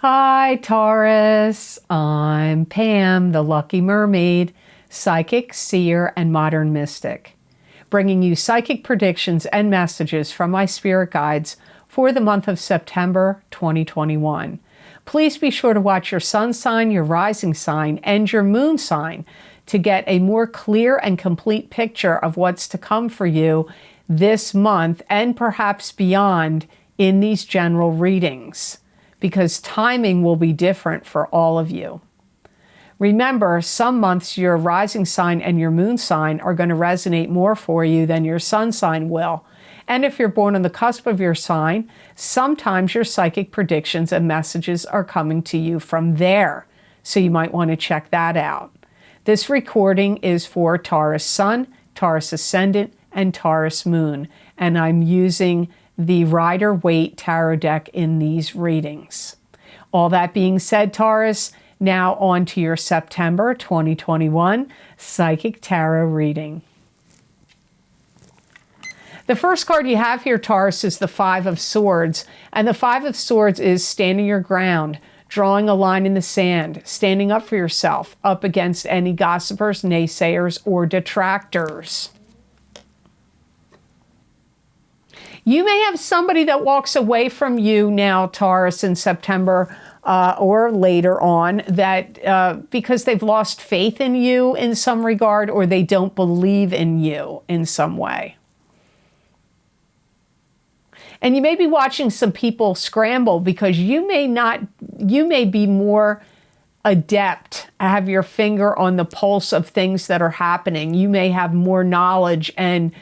Hi, Taurus. I'm Pam, the Lucky Mermaid, psychic, seer, and modern mystic, bringing you psychic predictions and messages from my spirit guides for the month of September 2021. Please be sure to watch your sun sign, your rising sign, and your moon sign to get a more clear and complete picture of what's to come for you this month and perhaps beyond in these general readings, because timing will be different for all of you. Remember, some months your rising sign and your moon sign are going to resonate more for you than your sun sign will. And if you're born on the cusp of your sign, sometimes your psychic predictions and messages are coming to you from there. So you might want to check that out. This recording is for Taurus Sun, Taurus Ascendant, and Taurus Moon. And I'm using the Rider-Waite Tarot deck in these readings. All that being said, Taurus, now on to your September 2021 Psychic Tarot reading. The first card you have here, Taurus, is the Five of Swords. And the Five of Swords is standing your ground, drawing a line in the sand, standing up for yourself, up against any gossipers, naysayers, or detractors. You may have somebody that walks away from you now, Taurus, in September or later on, that because they've lost faith in you in some regard, or they don't believe in you in some way. And you may be watching some people scramble because you may be more adept, have your finger on the pulse of things that are happening. You may have more knowledge and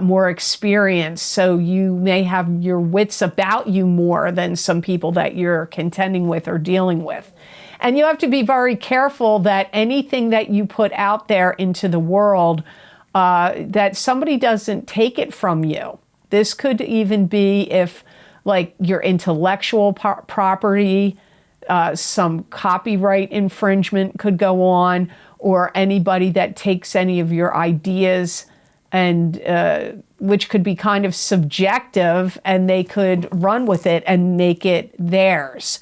more experience, so you may have your wits about you more than some people that you're contending with or dealing with. And you have to be very careful that anything that you put out there into the world, that somebody doesn't take it from you. This could even be if, like, your intellectual property, some copyright infringement could go on, or anybody that takes any of your ideas, and which could be kind of subjective, and they could run with it and make it theirs.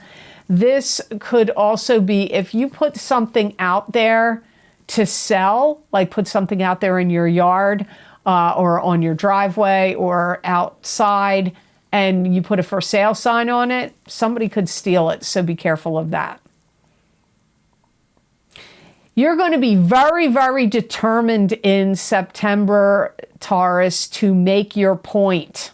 This could also be if you put something out there to sell, like put something out there in your yard or on your driveway or outside, and you put a for sale sign on it, somebody could steal it, so be careful of that. You're going to be very, very determined in September, Taurus, to make your point.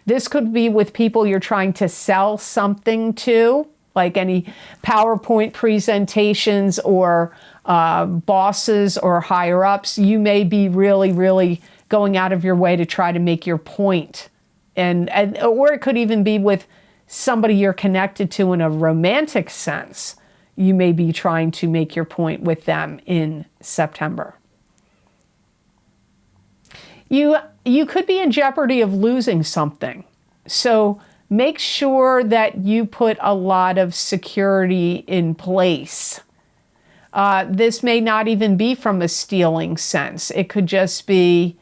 This could be with people you're trying to sell something to, like any PowerPoint presentations or bosses or higher ups. You may be really, really going out of your way to try to make your point. Or it could even be with somebody you're connected to in a romantic sense. You may be trying to make your point with them in September. You could be in jeopardy of losing something. So make sure that you put a lot of security in place. This may not even be from a stealing sense. It could just be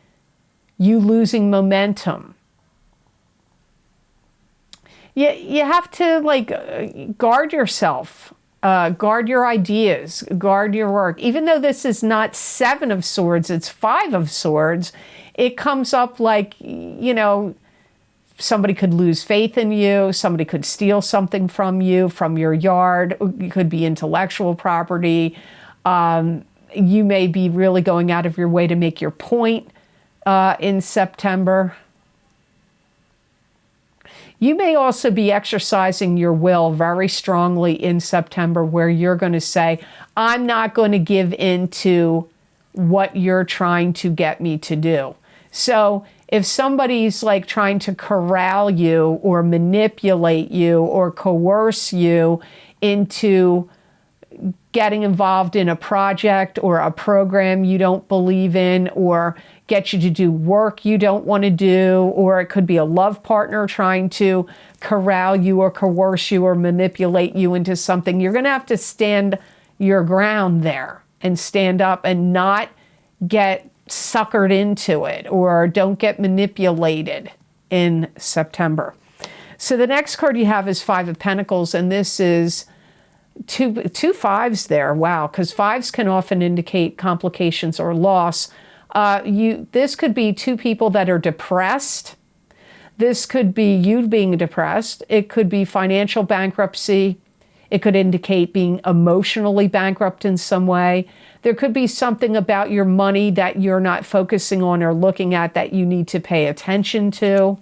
you losing momentum. You have to guard yourself. Guard your ideas, guard your work. Even though this is not Seven of Swords, it's Five of Swords, it comes up like, somebody could lose faith in you, somebody could steal something from you, from your yard. It could be intellectual property. You may be really going out of your way to make your point in September. You may also be exercising your will very strongly in September, where you're going to say, I'm not going to give in to what you're trying to get me to do. So if somebody's like trying to corral you or manipulate you or coerce you into getting involved in a project or a program you don't believe in, or get you to do work you don't want to do, or it could be a love partner trying to corral you or coerce you or manipulate you into something, you're going to have to stand your ground there and stand up and not get suckered into it, or don't get manipulated in September. So the next card you have is Five of Pentacles, and this is two fives there. Wow, because fives can often indicate complications or loss. This could be two people that are depressed. This could be you being depressed. It could be financial bankruptcy. It could indicate being emotionally bankrupt in some way. There could be something about your money that you're not focusing on or looking at that you need to pay attention to.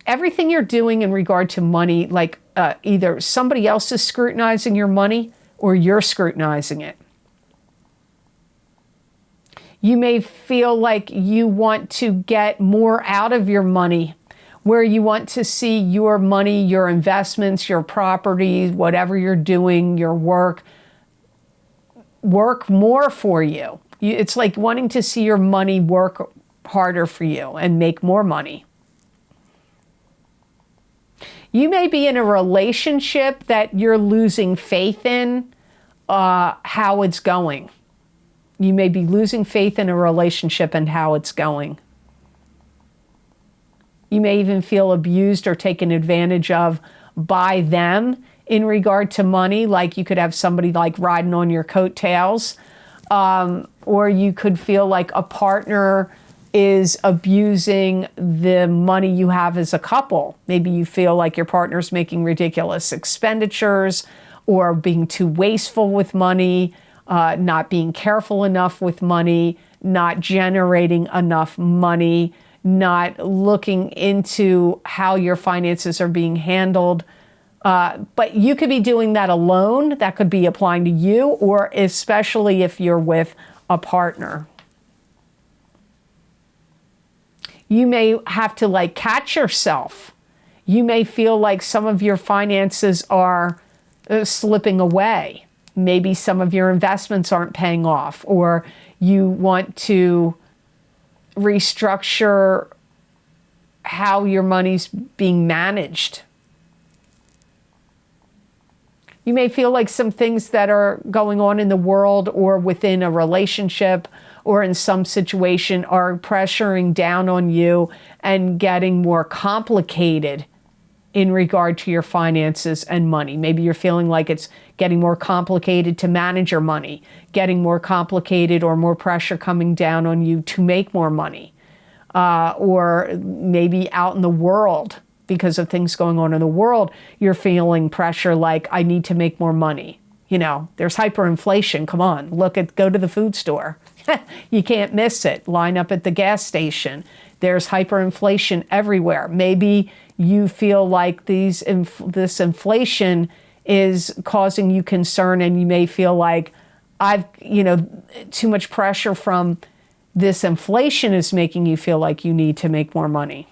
Everything you're doing in regard to money, like either somebody else is scrutinizing your money or you're scrutinizing it. You may feel like you want to get more out of your money, where you want to see your money, your investments, your properties, whatever you're doing, your work more for you. It's like wanting to see your money work harder for you and make more money. You may be in a relationship that you're losing faith in how it's going. You may be losing faith in a relationship and how it's going. You may even feel abused or taken advantage of by them in regard to money. Like you could have somebody like riding on your coattails, or you could feel like a partner is abusing the money you have as a couple. Maybe you feel like your partner's making ridiculous expenditures or being too wasteful with money, not being careful enough with money, not generating enough money, not looking into how your finances are being handled. But you could be doing that alone. That could be applying to you, or especially if you're with a partner. You may have to like catch yourself. You may feel like some of your finances are slipping away. Maybe some of your investments aren't paying off, or you want to restructure how your money's being managed. You may feel like some things that are going on in the world or within a relationship or in some situation are pressuring down on you and getting more complicated in regard to your finances and money. Maybe you're feeling like it's getting more complicated to manage your money, getting more complicated or more pressure coming down on you to make more money. Or maybe out in the world, because of things going on in the world, you're feeling pressure like, I need to make more money. You know, there's hyperinflation. Come on, go to the food store. You can't miss it. Line up at the gas station. There's hyperinflation everywhere. Maybe you feel like this inflation is causing you concern, and you may feel like too much pressure from this inflation is making you feel like you need to make more money.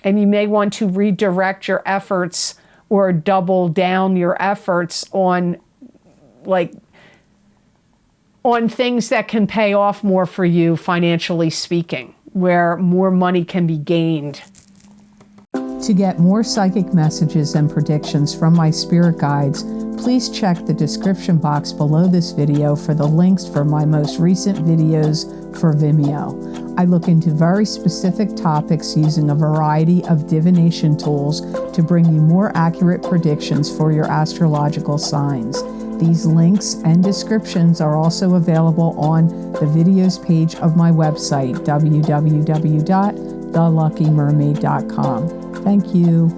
And you may want to redirect your efforts or double down your efforts on things that can pay off more for you financially speaking, where more money can be gained. To get more psychic messages and predictions from my spirit guides, please check the description box below this video for the links for my most recent videos for Vimeo. I look into very specific topics using a variety of divination tools to bring you more accurate predictions for your astrological signs. These links and descriptions are also available on the videos page of my website, www.theluckymermaid.com. Thank you.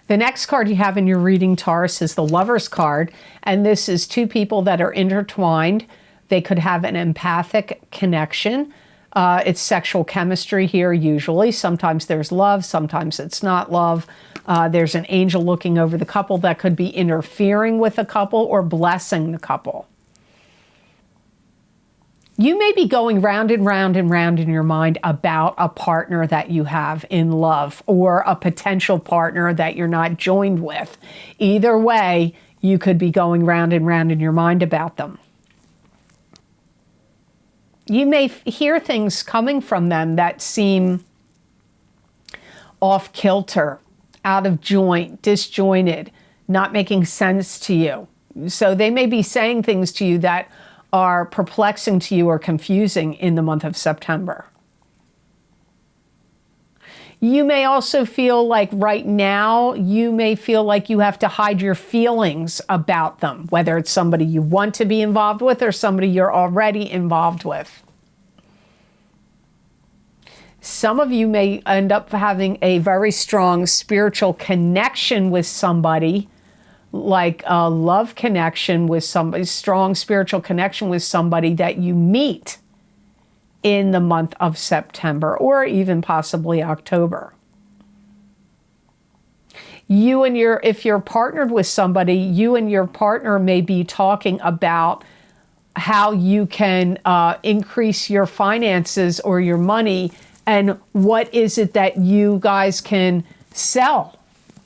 The next card you have in your reading, Taurus, is the Lover's card, and this is two people that are intertwined. They could have an empathic connection. It's sexual chemistry here usually. Sometimes there's love, sometimes it's not love. There's an angel looking over the couple that could be interfering with the couple or blessing the couple. You may be going round and round and round in your mind about a partner that you have in love or a potential partner that you're not joined with. Either way, you could be going round and round in your mind about them. You may hear things coming from them that seem off kilter, out of joint, disjointed, not making sense to you. So they may be saying things to you that are perplexing to you or confusing in the month of September. You may also feel like right now, you may feel like you have to hide your feelings about them, whether it's somebody you want to be involved with or somebody you're already involved with. Some of you may end up having a very strong spiritual connection with somebody, like a love connection with somebody, strong spiritual connection with somebody that you meet in the month of September or even possibly October. If you're partnered with somebody, you and your partner may be talking about how you can increase your finances or your money, and what is it that you guys can sell.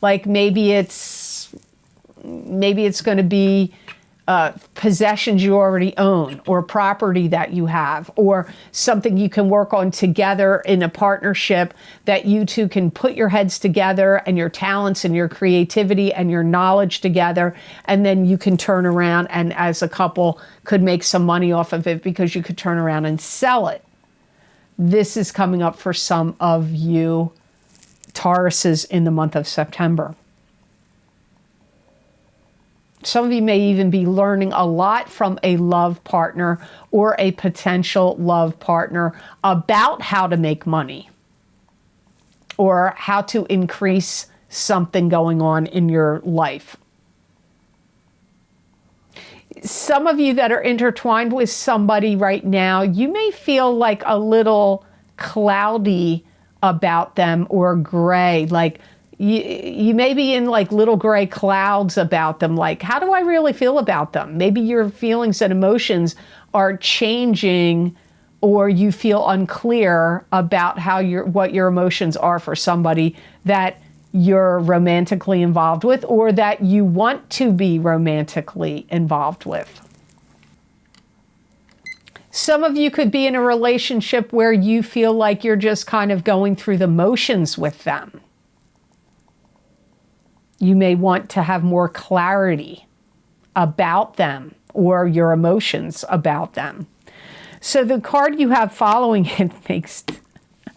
Like maybe it's going to be possessions you already own, or property that you have, or something you can work on together in a partnership, that you two can put your heads together and your talents and your creativity and your knowledge together, and then you can turn around and as a couple could make some money off of it because you could turn around and sell it. This is coming up for some of you Tauruses in the month of September. Some of you may even be learning a lot from a love partner or a potential love partner about how to make money or how to increase something going on in your life. Some of you that are intertwined with somebody right now, you may feel like a little cloudy about them or gray, like you may be in like little gray clouds about them. Like, how do I really feel about them? Maybe your feelings and emotions are changing, or you feel unclear about what your emotions are for somebody that you're romantically involved with, or that you want to be romantically involved with. Some of you could be in a relationship where you feel like you're just kind of going through the motions with them. You may want to have more clarity about them or your emotions about them. So the card you have following it makes...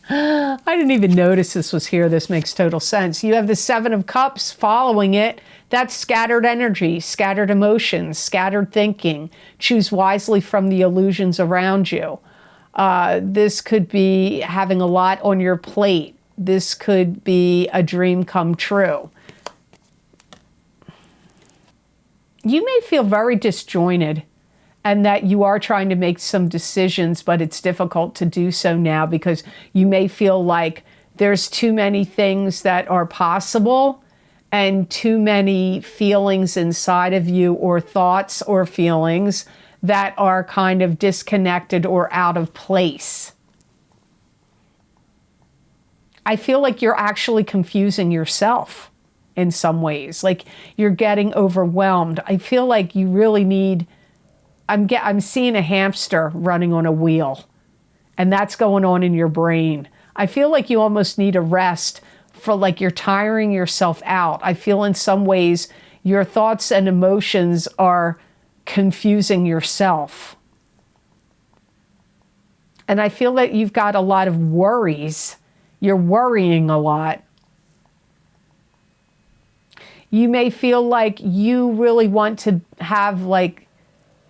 I didn't even notice this was here. This makes total sense. You have the Seven of Cups following it. That's scattered energy, scattered emotions, scattered thinking. Choose wisely from the illusions around you. This could be having a lot on your plate. This could be a dream come true. You may feel very disjointed, and that you are trying to make some decisions, but it's difficult to do so now because you may feel like there's too many things that are possible and too many feelings inside of you, or thoughts or feelings that are kind of disconnected or out of place. I feel like you're actually confusing yourself in some ways, like you're getting overwhelmed. I feel like you really need... I'm seeing a hamster running on a wheel, and that's going on in your brain. I feel like you almost need a rest, for like you're tiring yourself out. I feel in some ways your thoughts and emotions are confusing yourself. And I feel that you've got a lot of worries. You're worrying a lot. You may feel like you really want to have like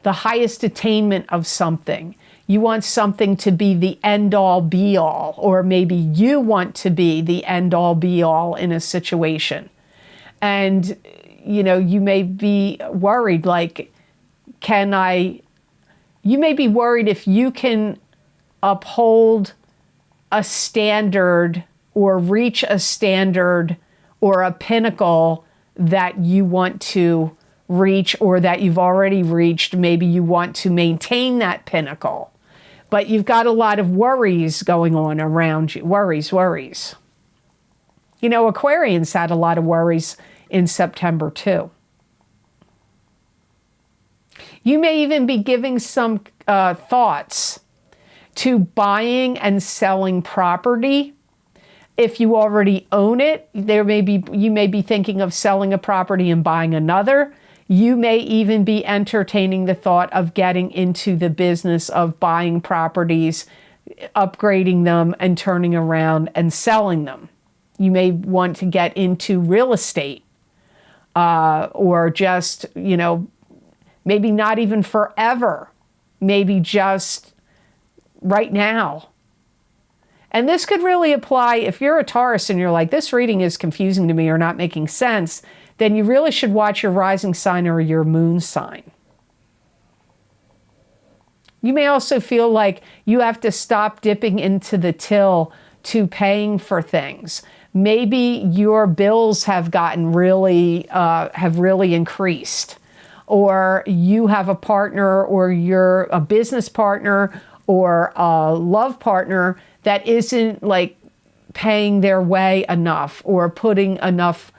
the highest attainment of something. You want something to be the end-all be-all, or maybe you want to be the end-all be-all in a situation. And, you know, you may be worried, like, you may be worried if you can uphold a standard or reach a standard or a pinnacle that you want to reach, or that you've already reached. Maybe you want to maintain that pinnacle, but you've got a lot of worries going on around you. Worries. You know, Aquarians had a lot of worries in September too. You may even be giving some thoughts to buying and selling property. If you already own it, you may be thinking of selling a property and buying another. You may even be entertaining the thought of getting into the business of buying properties, upgrading them, and turning around and selling them. You may want to get into real estate, or just, maybe not even forever, maybe just right now. And this could really apply if you're a Taurus and you're like, this reading is confusing to me or not making sense, then you really should watch your rising sign or your moon sign. You may also feel like you have to stop dipping into the till to paying for things. Maybe your bills have gotten really increased, or you have a partner, or you're a business partner or a love partner that isn't like paying their way enough or putting enough,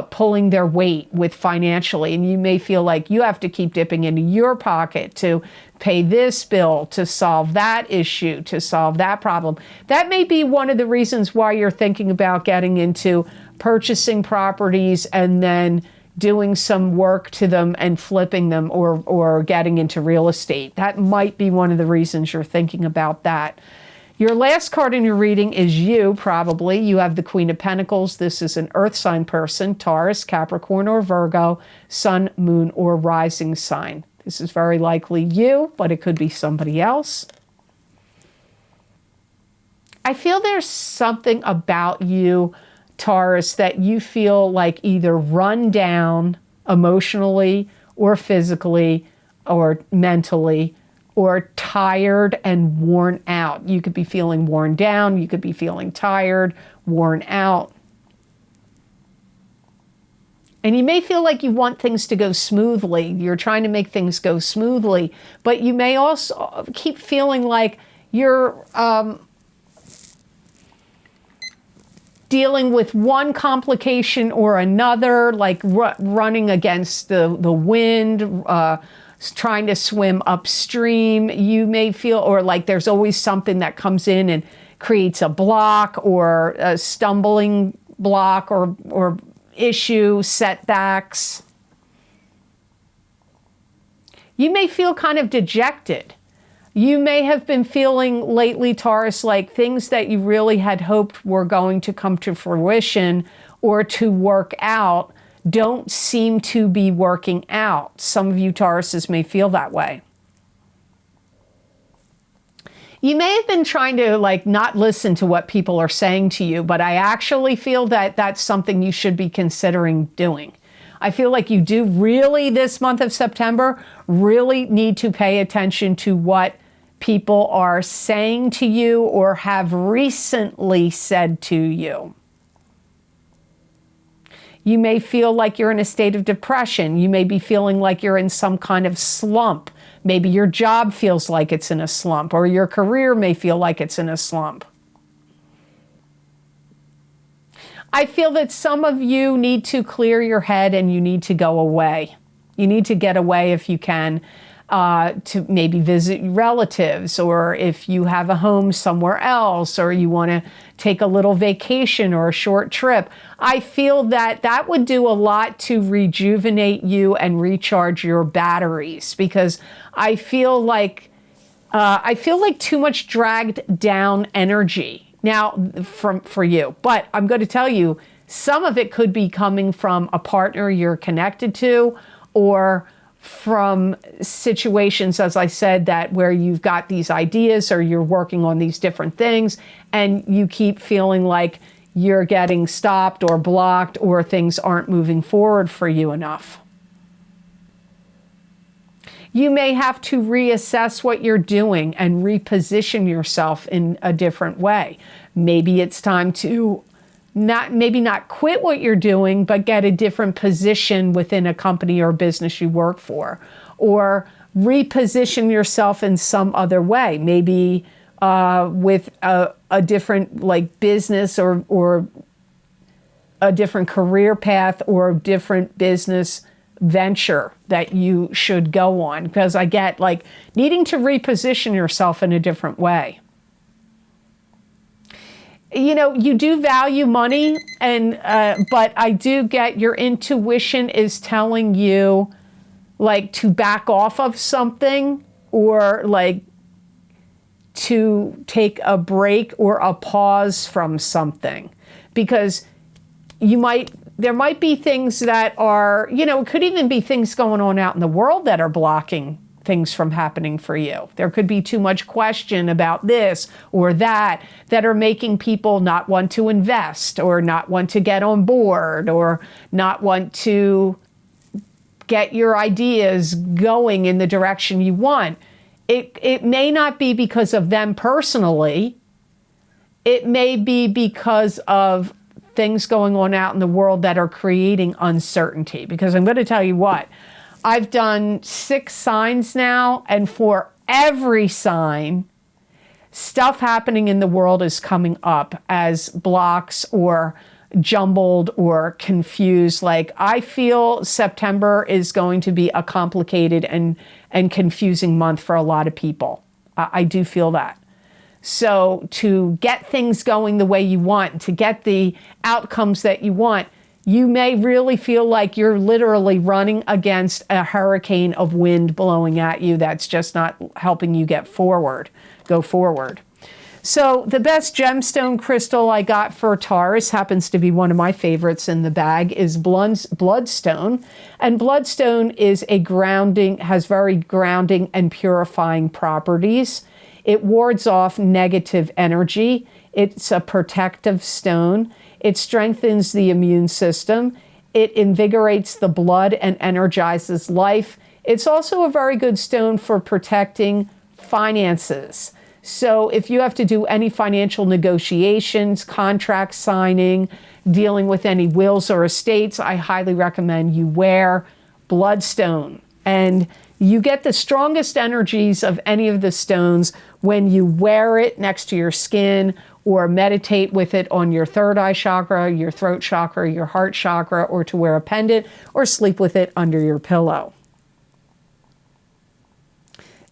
pulling their weight with financially. And you may feel like you have to keep dipping into your pocket to pay this bill, to solve that issue, to solve that problem. That may be one of the reasons why you're thinking about getting into purchasing properties and then doing some work to them and flipping them, or getting into real estate. That might be one of the reasons you're thinking about that. Your last card in your reading is you, probably. You have the Queen of Pentacles. This is an earth sign person, Taurus, Capricorn, or Virgo, sun, moon, or rising sign. This is very likely you, but it could be somebody else. I feel there's something about you, Taurus, that you feel like either run down emotionally or physically or mentally, or tired and worn out. You could be feeling worn down. You could be feeling tired, worn out. And you may feel like you want things to go smoothly. You're trying to make things go smoothly, but you may also keep feeling like you're dealing with one complication or another, like running against the wind, trying to swim upstream. You may feel, or like there's always something that comes in and creates a block or a stumbling block or issue, setbacks. You may feel kind of dejected. You may have been feeling lately, Taurus, like things that you really had hoped were going to come to fruition or to work out don't seem to be working out. Some of you Tauruses may feel that way. You may have been trying to not listen to what people are saying to you, but I actually feel that that's something you should be considering doing. I feel like you do really, this month of September, really need to pay attention to what people are saying to you or have recently said to you. You may feel like you're in a state of depression. You may be feeling like you're in some kind of slump. Maybe your job feels like it's in a slump, or your career may feel like it's in a slump. I feel that some of you need to clear your head and you need to go away. You need to get away if you can, to maybe visit relatives, or if you have a home somewhere else, or you want to take a little vacation or a short trip. I feel that that would do a lot to rejuvenate you and recharge your batteries, because I feel like too much dragged down energy now for you. But I'm going to tell you, some of it could be coming from a partner you're connected to, or from situations, as I said, that where you've got these ideas or you're working on these different things and you keep feeling like you're getting stopped or blocked, or things aren't moving forward for you enough. You may have to reassess what you're doing and reposition yourself in a different way. Maybe it's time to not quit what you're doing, but get a different position within a company or business you work for, or reposition yourself in some other way, maybe with a different business or a different career path or a different business venture that you should go on, because I get needing to reposition yourself in a different way. You do value money, and but I do get your intuition is telling you like to back off of something, or like to take a break or a pause from something, because there might be things that are, it could even be things going on out in the world that are blocking things from happening for you. There could be too much question about this or that are making people not want to invest, or not want to get on board, or not want to get your ideas going in the direction you want. It may not be because of them personally. It may be because of things going on out in the world that are creating uncertainty. Because I'm going to tell you what, I've done 6 signs now, and for every sign, stuff happening in the world is coming up as blocks or jumbled or confused. Like, I feel September is going to be a complicated and confusing month for a lot of people. I do feel that. So to get things going the way you want, to get the outcomes that you want, you may really feel like you're literally running against a hurricane of wind blowing at you that's just not helping you go forward. So the best gemstone crystal I got for Taurus, happens to be one of my favorites in the bag, is bloodstone. And bloodstone is has very grounding and purifying properties. It wards off negative energy. It's a protective stone. It strengthens the immune system. It invigorates the blood and energizes life. It's also a very good stone for protecting finances. So if you have to do any financial negotiations, contract signing, dealing with any wills or estates, I highly recommend you wear bloodstone. And you get the strongest energies of any of the stones when you wear it next to your skin, or meditate with it on your third eye chakra, your throat chakra, your heart chakra, or to wear a pendant, or sleep with it under your pillow.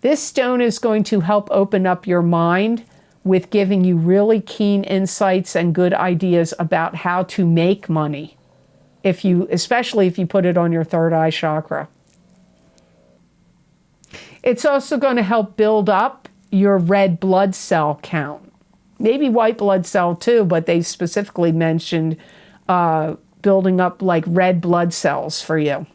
This stone is going to help open up your mind with giving you really keen insights and good ideas about how to make money, especially if you put it on your third eye chakra. It's also going to help build up your red blood cell count. Maybe white blood cell too, but they specifically mentioned building up like red blood cells for you.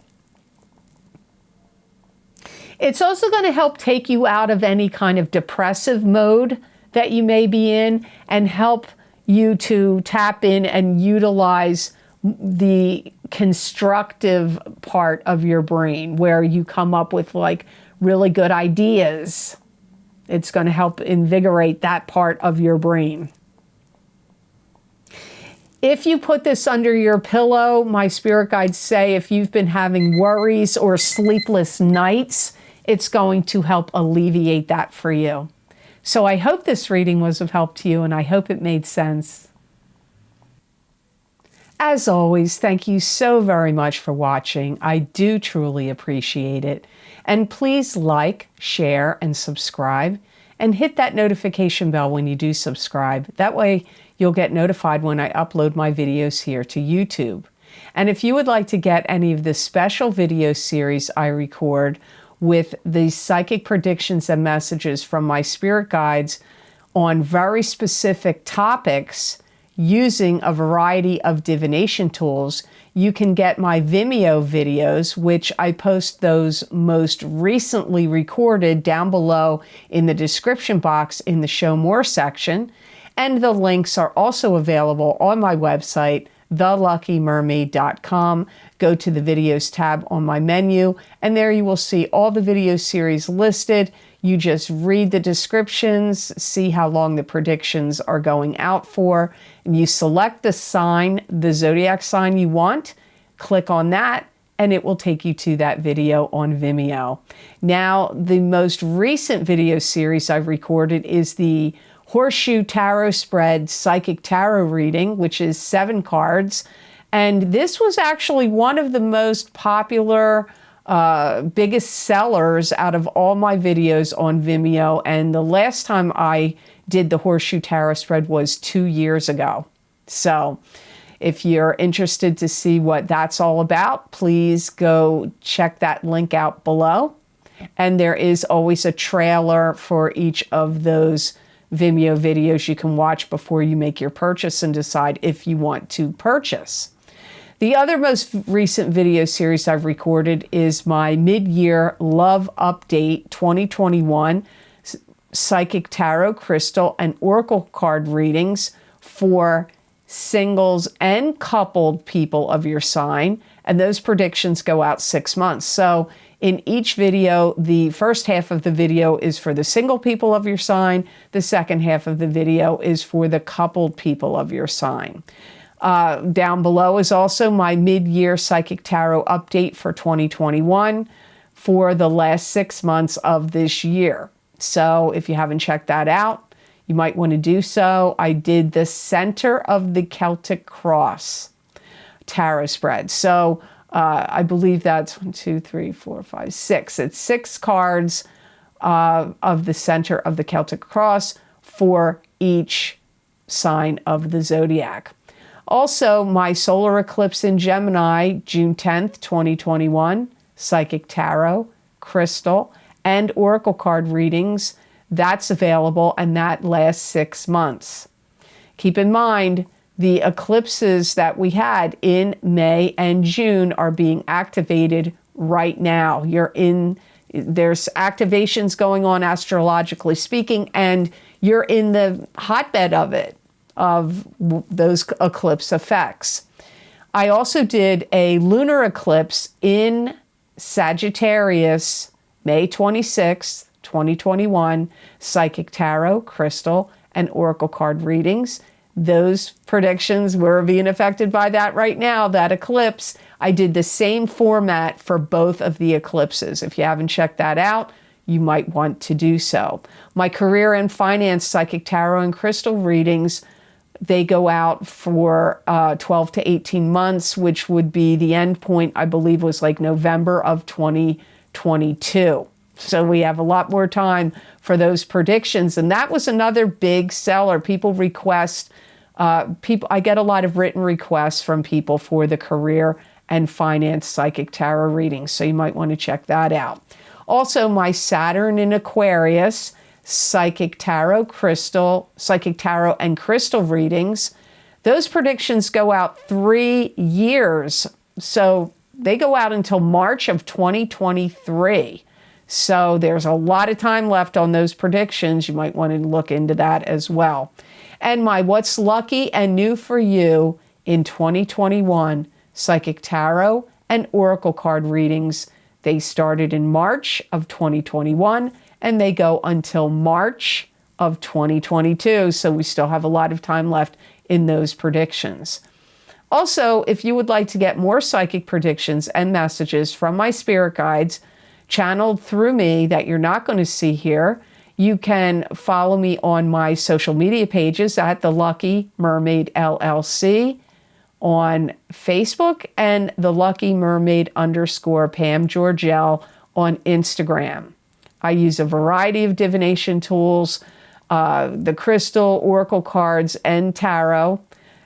It's also going to help take you out of any kind of depressive mode that you may be in, and help you to tap in and utilize the constructive part of your brain, where you come up with like really good ideas. It's going to help invigorate that part of your brain. If you put this under your pillow, my spirit guides say if you've been having worries or sleepless nights, it's going to help alleviate that for you. So I hope this reading was of help to you, and I hope it made sense. As always, thank you so very much for watching. I do truly appreciate it. And please like, share, and subscribe, and hit that notification bell when you do subscribe. That way you'll get notified when I upload my videos here to YouTube. And if you would like to get any of the special video series I record with the psychic predictions and messages from my spirit guides on very specific topics using a variety of divination tools, you can get my Vimeo videos, which I post those most recently recorded down below in the description box in the Show More section. And the links are also available on my website, theluckymermaid.com. Go to the videos tab on my menu, and there you will see all the video series listed. You just read the descriptions, see how long the predictions are going out for, and you select the sign, the zodiac sign you want, click on that, and it will take you to that video on Vimeo. Now, the most recent video series I've recorded is the Horseshoe Tarot Spread Psychic Tarot reading, which is 7 cards. And this was actually one of the most popular, biggest sellers out of all my videos on Vimeo. And the last time I did the Horseshoe Tarot Spread was 2 years ago. So If you're interested to see what that's all about, please go check that link out below. And there is always a trailer for each of those Vimeo videos you can watch before you make your purchase and decide if you want to purchase. The other most recent video series I've recorded is my mid-year Love Update 2021 Psychic Tarot, Crystal, and Oracle card readings for singles and coupled people of your sign. And those predictions go out 6 months. So in each video, the first half of the video is for the single people of your sign. The second half of the video is for the coupled people of your sign. Down below is also my mid-year Psychic Tarot update for 2021 for the last 6 months of this year. So if you haven't checked that out, you might want to do so. I did the center of the Celtic Cross tarot spread. So I believe that's 1, 2, 3, 4, 5, 6. It's 6 cards of the center of the Celtic Cross for each sign of the zodiac. Also, my solar eclipse in Gemini, June 10th, 2021, Psychic Tarot, Crystal, and Oracle card readings, that's available, and that lasts 6 months. Keep in mind, the eclipses that we had in May and June are being activated right now. There's activations going on astrologically speaking, and you're in the hotbed of it, of those eclipse effects. I also did a lunar eclipse in Sagittarius, May 26th, 2021, Psychic Tarot, Crystal, and Oracle card readings. Those predictions were being affected by that right now, that eclipse. I did the same format for both of the eclipses. If you haven't checked that out, you might want to do so. My career and finance Psychic Tarot and Crystal readings, they go out for 12 to 18 months, which would be the end point, I believe, was like November of 2022. So we have a lot more time for those predictions. And that was another big seller. People request, I get a lot of written requests from people for the career and finance Psychic Tarot readings. So you might want to check that out. Also, my Saturn in Aquarius, Psychic Tarot, Psychic Tarot and Crystal readings. Those predictions go out 3 years. So they go out until March of 2023. So there's a lot of time left on those predictions. You might want to look into that as well. And my What's Lucky and New for You in 2021 Psychic Tarot and Oracle card readings. They started in March of 2021 and they go until March of 2022. So we still have a lot of time left in those predictions. Also, if you would like to get more psychic predictions and messages from my spirit guides channeled through me that you're not going to see here, you can follow me on my social media pages at The Lucky Mermaid LLC on Facebook and The Lucky Mermaid _ Pam Georgel on Instagram. I use a variety of divination tools, the crystal, oracle cards, and tarot.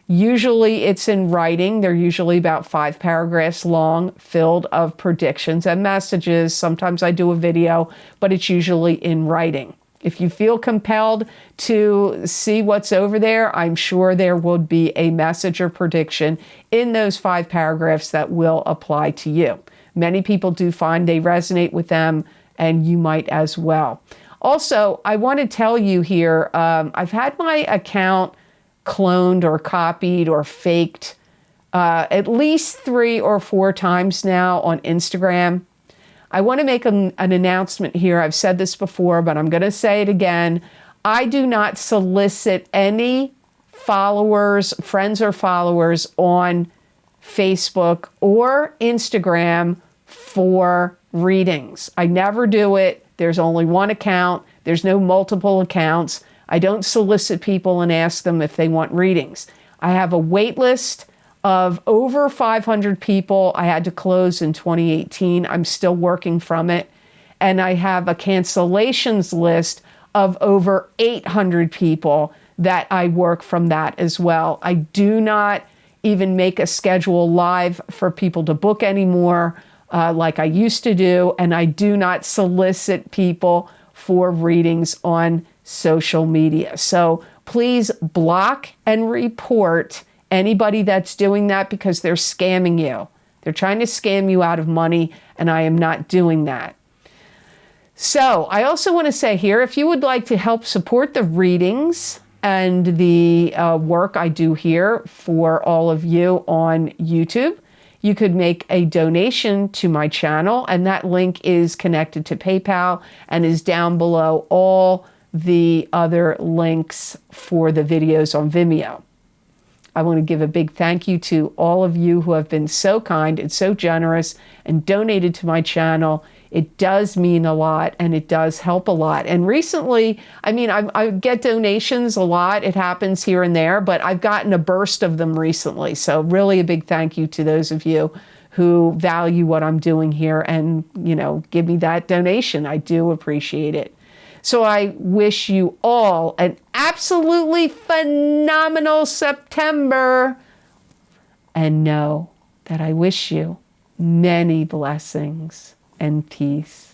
Usually it's in writing. They're usually about 5 paragraphs long, filled of predictions and messages. Sometimes I do a video, but it's usually in writing. If you feel compelled to see what's over there, I'm sure there would be a message or prediction in those 5 paragraphs that will apply to you. Many people do find they resonate with them, and you might as well. Also, I want to tell you here, I've had my account cloned or copied or faked at least 3 or 4 times now on Instagram. I want to make an announcement here. I've said this before, but I'm going to say it again. I do not solicit any followers, friends or followers on Facebook or Instagram for readings. I never do it. There's only one account. There's no multiple accounts. I don't solicit people and ask them if they want readings. I have a wait list of over 500 people. I had to close in 2018. I'm still working from it. And I have a cancellations list of over 800 people that I work from that as well. I do not even make a schedule live for people to book anymore like I used to do, and I do not solicit people for readings on social media. So please block and report anybody that's doing that, because they're scamming you. They're trying to scam you out of money, and I am not doing that. So I also want to say here, if you would like to help support the readings and the work I do here for all of you on YouTube, you could make a donation to my channel, and that link is connected to PayPal and is down below all the other links for the videos on Vimeo. I want to give a big thank you to all of you who have been so kind and so generous and donated to my channel. It does mean a lot, and it does help a lot. And recently, I mean, I get donations a lot. It happens here and there, but I've gotten a burst of them recently. So really a big thank you to those of you who value what I'm doing here and, you know, give me that donation. I do appreciate it. So I wish you all an absolutely phenomenal September, and know that I wish you many blessings and peace.